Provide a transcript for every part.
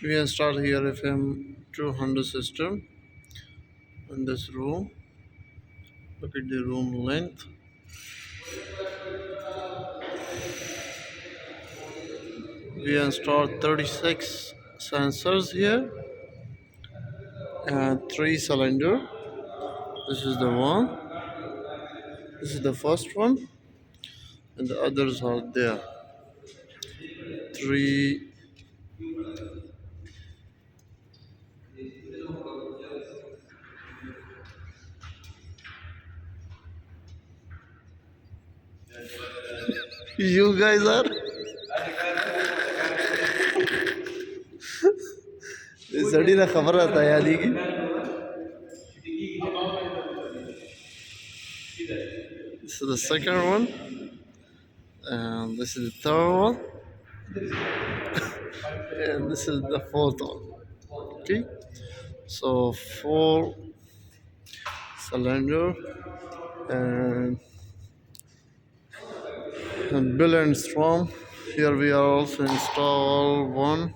We install here FM 200 system in this room. Look at the room length. We installed 36 sensors here and 3 cylinder. This is the one. This is the first one, and the others are there. 3. You guys are. सड़ी ना खबर आता है यादी की. This is the second one, and this is the third one, and this is the fourth one. Okay, so 4 cylinder and bill and strom. Here we are also install 1,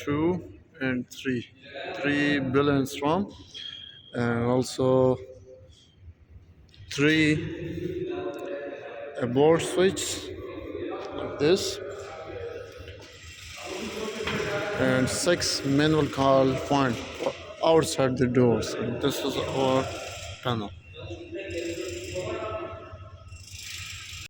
2, and 3. 3 bill and strom, and also 3 a board switch like this, and 6 manual call point outside the doors. And this is our panel.